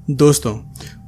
दोस्तों,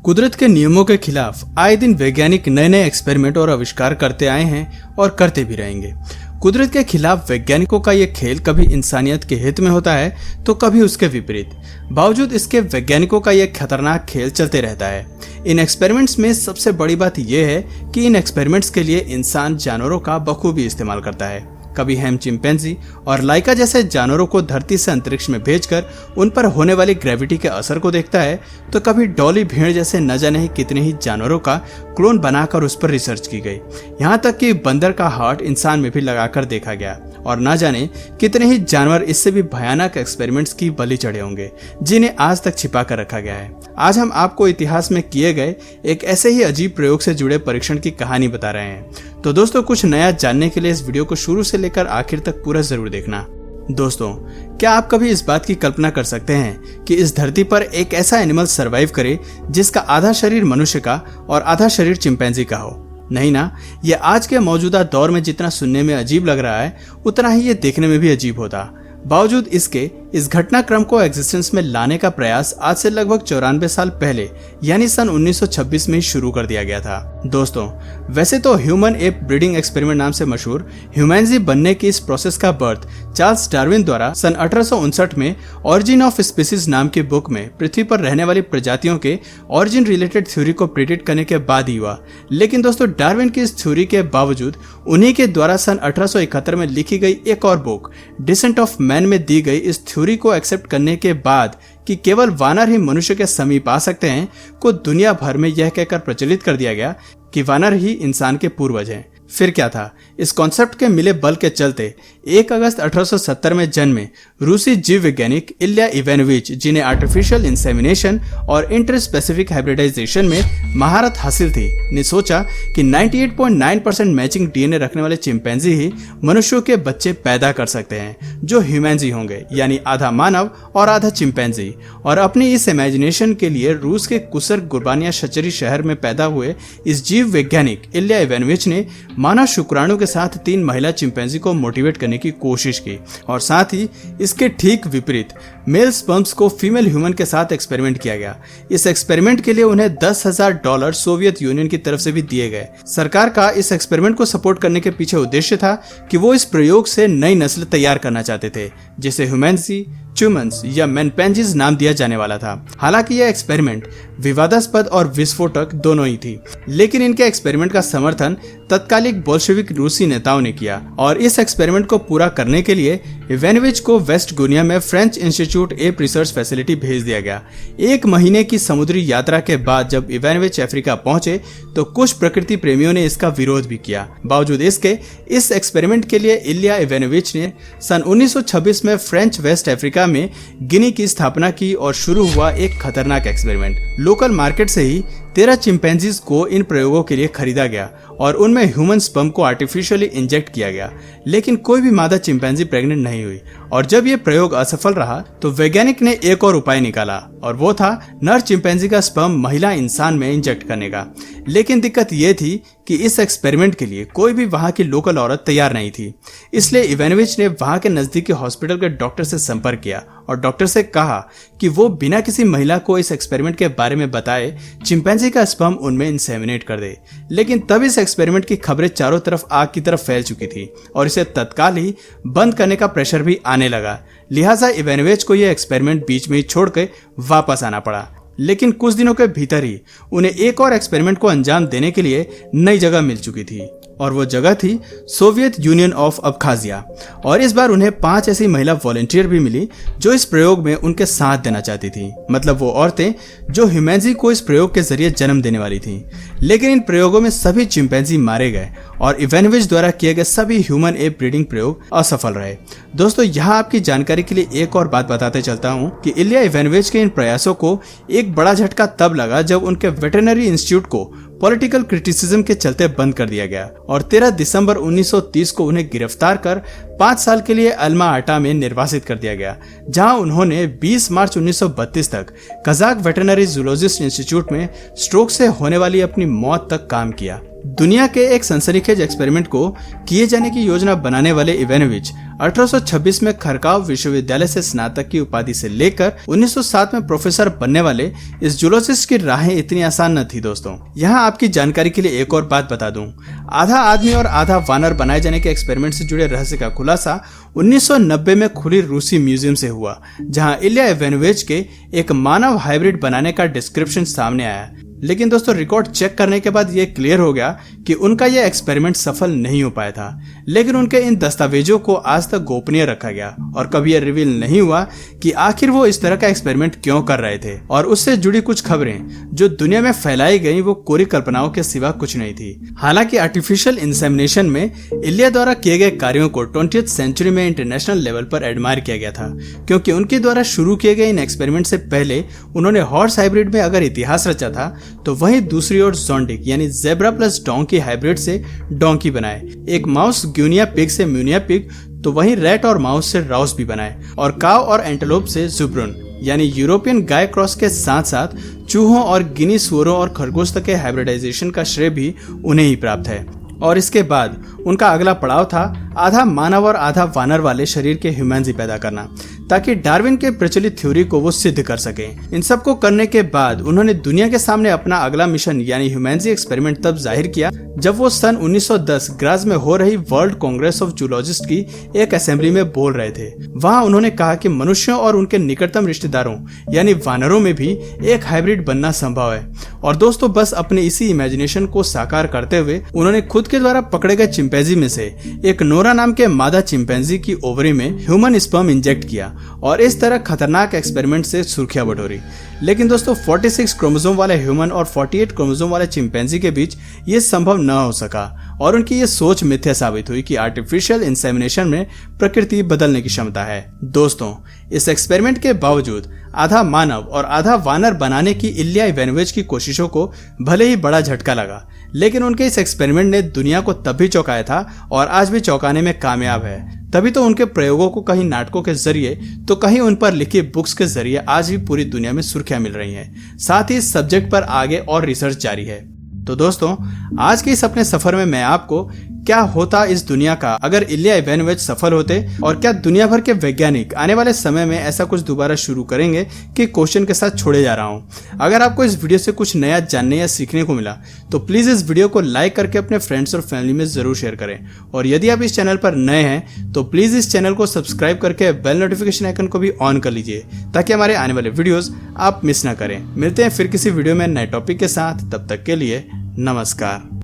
कुदरत के नियमों के खिलाफ आए दिन वैज्ञानिक नए नए एक्सपेरिमेंट और आविष्कार करते आए हैं और करते भी रहेंगे। कुदरत के खिलाफ वैज्ञानिकों का यह खेल कभी इंसानियत के हित में होता है तो कभी उसके विपरीत। बावजूद इसके वैज्ञानिकों का यह खतरनाक खेल चलते रहता है। इन एक्सपेरिमेंट्स में सबसे बड़ी बात यह है कि इन एक्सपेरिमेंट्स के लिए इंसान जानवरों का बखूबी इस्तेमाल करता है। कभी हैम चिंपैंजी और लाइका जैसे जानवरों को धरती से अंतरिक्ष में भेजकर उन पर होने वाली ग्रेविटी के असर को देखता है, तो कभी डॉली भेड़ जैसे न जाने कितने ही जानवरों का क्लोन बनाकर उस पर रिसर्च की गई। यहाँ तक कि बंदर का हार्ट इंसान में भी लगाकर देखा गया और न जाने कितने ही जानवर इससे भी भयानक एक्सपेरिमेंट्स की बलि चढ़े होंगे जिन्हें आज तक छिपा कर रखा गया है। आज हम आपको इतिहास में किए गए एक ऐसे ही अजीब प्रयोग से जुड़े परीक्षण की कहानी बता रहे हैं। तो दोस्तों, कुछ नया जानने के लिए इस वीडियो को शुरू से लेकर आखिर तक पूरा जरूर देखना। दोस्तों, क्या आप कभी इस बात की कल्पना कर सकते हैं कि इस धरती पर एक ऐसा एनिमल सरवाइव करे जिसका आधा शरीर मनुष्य का और आधा शरीर चिंपैंजी का हो? नहीं ना। यह आज के मौजूदा दौर में जितना सुनने में अजीब लग रहा है उतना ही ये देखने में भी अजीब होता। बावजूद इसके इस घटनाक्रम को एग्जिस्टेंस में लाने का प्रयास आज से लगभग 94 साल पहले यानी सन 1926 में ही शुरू कर दिया गया था। दोस्तों, वैसे तो ह्यूमन एप ब्रीडिंग एक्सपेरिमेंट नाम से मशहूर ह्यूमैनिटी बनने की इस प्रोसेस का बर्थ चार्ल्स डार्विन द्वारा सन 1859 में ऑरिजिन ऑफ स्पीसीज नाम की बुक में पृथ्वी पर रहने वाली प्रजातियों के ऑरिजिन रिलेटेड थ्योरी को प्रेडिक्ट करने के बाद ही हुआ। लेकिन दोस्तों, डार्विन की इस थ्योरी के बावजूद उन्हीं के द्वारा सन 1871 में लिखी गई एक और बुक डिसेंट ऑफ मैन में दी गई इस थ्योरी को एक्सेप्ट करने के बाद कि केवल वानर ही मनुष्य के समीप आ सकते हैं को दुनिया भर में यह कहकर प्रचलित कर दिया गया कि वानर ही इंसान के पूर्वज हैं। फिर क्या था, इस कॉन्सेप्ट के मिले बल के चलते 1 अगस्त 1870 में जन्मे रूसी जीव वैज्ञानिक इल्या इवानोविच, जिन्हें आर्टिफिशियल इंसेमिनेशन और इंटर स्पेसिफिक हाइब्रिडाइजेशन में महारत हासिल थी, ने सोचा कि 98.9% मैचिंग डीएनए रखने वाले चिंपैंजी ही मनुष्यों के बच्चे पैदा कर सकते हैं जो ह्यूमैनिटी होंगे, यानी आधा मानव और आधा चिंपैंजी। और अपनी इस इमेजिनेशन के लिए रूस के कुसर गुर्बानिया शचरी शहर में पैदा हुए इस जीव वैज्ञानिक इल्या इवानोविच ने मानव शुक्राणु के साथ 3 महिला चिंपैंजी को मोटिवेट करने की कोशिश की और साथ ही इसके ठीक विपरीत मेल स्पर्म्स को फीमेल ह्यूमन के साथ एक्सपेरिमेंट किया गया। इस एक्सपेरिमेंट के लिए उन्हें $10,000 सोवियत यूनियन की तरफ से भी दिए गए। सरकार का इस एक्सपेरिमेंट को सपोर्ट करने के पीछे उद्देश्य था कि वो इस प्रयोग से नई नस्ल तैयार करना चाहते थे जिसे ह्यूमैनिटी च्यूमन्स या मैनपेंजिस नाम दिया जाने वाला था। हालांकि यह एक्सपेरिमेंट विवादास्पद और विस्फोटक दोनों ही थी, लेकिन इनके एक्सपेरिमेंट का समर्थन तत्कालिक बोल्शेविक रूसी नेताओं ने किया और इस एक्सपेरिमेंट को पूरा करने के लिए इवानोविच को वेस्ट गुनिया में French institute app research facility भेज दिया गया। 1 महीने की समुद्री यात्रा के बाद जब इवानोविच अफ्रीका पहुंचे तो कुछ प्रकृति प्रेमियों ने इसका विरोध भी किया। बावजूद इसके इस एक्सपेरिमेंट के लिए इल्या इवानोविच ने सन 1926 में फ्रेंच वेस्ट अफ्रीका में गिनी की स्थापना की और शुरू हुआ एक खतरनाक एक्सपेरिमेंट। लोकल मार्केट से ही 13 चिंपैंजीज को इन प्रयोगों के लिए खरीदा गया और उनमें ह्यूमन स्पर्म को आर्टिफिशियली इंजेक्ट किया गया, लेकिन कोई भी मादा चिंपैंजी प्रेग्नेंट नहीं हुई। और जब ये प्रयोग असफल रहा तो वैज्ञानिक ने एक और उपाय निकाला और वो था नर चिंपैंजी का स्पर्म महिला इंसान में इंजेक्ट करने का। लेकिन दिक्कत ये थी कि इस एक्सपेरिमेंट के लिए कोई भी वहां की लोकल औरत तैयार नहीं थी। इसलिए इवानोविच ने वहां के नजदीकी हॉस्पिटल के डॉक्टर से संपर्क किया और डॉक्टर से कहा कि वो बिना किसी महिला को इस एक्सपेरिमेंट के बारे में बताए चिंपैंजी का स्पर्म उनमें इंसेमिनेट कर दे। लेकिन तब इस एक्सपेरिमेंट की खबरें चारों तरफ आग की तरफ फैल चुकी थी और इसे तत्काल ही बंद करने का प्रेशर भी आने लगा। लिहाजा इवानोविच को यह एक्सपेरिमेंट बीच में ही छोड़ के वापस आना पड़ा। लेकिन कुछ दिनों के भीतर ही उन्हें एक और एक्सपेरिमेंट को अंजाम देने के लिए नई जगह मिल चुकी थी और वो जगह थी सोवियत यूनियन ऑफ अब्खाजिया। और इस बार उन्हें 5 ऐसी महिला वॉलंटियर भी मिली जो इस प्रयोग में उनके साथ देना चाहती थी, मतलब वो औरतें जो ह्यूमैनिटी को इस प्रयोग के जरिए जन्म देने वाली थी। लेकिन इन प्रयोगों में सभी चिंपैंजी मारे गए और इवानोविच द्वारा किए गए सभी ह्यूमन एप ब्रीडिंग प्रयोग असफल रहे। दोस्तों, यहाँ आपकी जानकारी के लिए एक और बात बताते चलता हूँ कि इल्या इवानोविच के इन प्रयासों को एक बड़ा झटका तब लगा जब उनके वेटरनरी इंस्टीट्यूट को पॉलिटिकल क्रिटिसिज्म के चलते बंद कर दिया गया और 13 दिसंबर 1930 को उन्हें गिरफ्तार कर 5 साल के लिए अल्मा आटा में निर्वासित कर दिया गया, जहां उन्होंने 20 मार्च 1932 तक कजाक वेटरनरी जूलॉजिस्ट इंस्टीट्यूट में स्ट्रोक से होने वाली अपनी मौत तक काम किया। दुनिया के एक सनसनीखेज एक्सपेरिमेंट को किए जाने की योजना बनाने वाले इवानोविच 1826 में खरकाव विश्वविद्यालय से स्नातक की उपाधि से लेकर 1907 में प्रोफेसर बनने वाले इस जूलॉजिस्ट की राहें इतनी आसान न थी दोस्तों। यहाँ आपकी जानकारी के लिए एक और बात बता दूं, आधा आदमी और आधा वानर बनाए जाने के एक्सपेरिमेंट से जुड़े रहस्य का खुलासा 1990 में खुली रूसी म्यूजियम से हुआ, जहां इल्या इवानोविच के एक मानव हाइब्रिड बनाने का डिस्क्रिप्शन सामने आया। लेकिन दोस्तों रिकॉर्ड चेक करने के बाद यह क्लियर हो गया कि उनका यह एक्सपेरिमेंट सफल नहीं हो पाया था। लेकिन उनके इन दस्तावेजों को आज तक गोपनीय रखा गया और कभी यह रिवील नहीं हुआ कि आखिर वो इस तरह का एक्सपेरिमेंट क्यों कर रहे थे। और उससे जुड़ी कुछ खबरें जो दुनिया में फैलाई गई वो कोरी कल्पनाओं के सिवा कुछ नहीं थी। हालांकि आर्टिफिशियल इंसेमिनेशन में इल्या द्वारा किए गए कार्यों को 20th सेंचुरी में इंटरनेशनल लेवल पर एडमायर किया गया था, क्योंकि उनके द्वारा शुरू किए गए इन एक्सपेरिमेंट से पहले उन्होंने हॉर्स हाइब्रिड में अगर इतिहास रचा था तो वहीं दूसरी ओर जोंडिक यानी जेब्रा प्लस डोंकी हाइब्रिड से डोंकी बनाए, एक माउस ग्यूनिया पिग से म्यूनिया पिग, तो वहीं रैट और माउस से राउस भी बनाए, और काव और एंटेलोप से जुब्रुन यानी यूरोपियन गाय क्रॉस के साथ साथ चूहों और गिनी सुअरों और खरगोश तक के हाइब्रिडाइजेशन का श्रेय भी उन्हें ही प्राप्त है। और इसके बाद उनका अगला पड़ाव था आधा मानव और आधा वानर वाले शरीर के ह्यूमैंजी पैदा करना, ताकि डार्विन के प्रचलित थ्योरी को वो सिद्ध कर सके। इन सब को करने के बाद उन्होंने दुनिया के सामने अपना अगला मिशन यानी ह्यूमैंजी एक्सपेरिमेंट तब जाहिर किया जब वो सन 1910 ग्राज में हो रही वर्ल्ड कांग्रेस ऑफ जूलॉजिस्ट की एक असेंबली में बोल रहे थे। वहां उन्होंने कहा कि मनुष्यों और उनके निकटतम रिश्तेदारों यानी वानरों में भी एक हाइब्रिड बनना संभव है। और दोस्तों बस अपने इसी इमेजिनेशन को साकार करते हुए उन्होंने खुद के द्वारा पकड़े गए चिंपैंजी में से एक नोरा नाम के मादा चिंपैंजी की ओवरी में ह्यूमन स्पर्म इंजेक्ट किया और इस तरह खतरनाक एक्सपेरिमेंट से सुर्खियां बटोरी। लेकिन दोस्तों 46 क्रोमोसोम वाले ह्यूमन और 48 क्रोमोसोम वाले चिंपैंजी के बीच ये संभव न हो सका और उनकी ये सोच मिथ्या साबित हुई कि आर्टिफिशियल इंसेमिनेशन में प्रकृति बदलने की क्षमता है। दोस्तों इस एक्सपेरिमेंट के बावजूद आधा मानव और आधा वानर बनाने की इल्या इवानोविच की कोशिशों को भले ही बड़ा झटका लगा, लेकिन उनके इस एक्सपेरिमेंट ने दुनिया को तब भी चौंकाया था और आज भी चौंकाने में कामयाब है। तभी तो उनके प्रयोगों को कहीं नाटकों के जरिए तो कहीं उन पर लिखी बुक्स के जरिए आज भी पूरी दुनिया में सुर्खियां मिल रही हैं। साथ ही इस सब्जेक्ट पर आगे और रिसर्च जारी है। तो दोस्तों आज के इस अपने सफर में मैं आपको क्या होता इस दुनिया का अगर इल्या इवानोविच सफल होते, और क्या दुनिया भर के वैज्ञानिक आने वाले समय में ऐसा कुछ दोबारा शुरू करेंगे कि क्वेश्चन के साथ छोड़े जा रहा हूं। अगर आपको इस वीडियो से कुछ नया जानने या सीखने को मिला तो प्लीज इस वीडियो को लाइक करके अपने फ्रेंड्स और फैमिली में जरूर शेयर करें। और यदि आप इस चैनल पर नए हैं तो प्लीज इस चैनल को सब्सक्राइब करके बेल नोटिफिकेशन आइकन को भी ऑन कर लीजिए, ताकि हमारे आने वाले वीडियोज आप मिस ना करें। मिलते हैं फिर किसी वीडियो में नए टॉपिक के साथ, तब तक के लिए नमस्कार।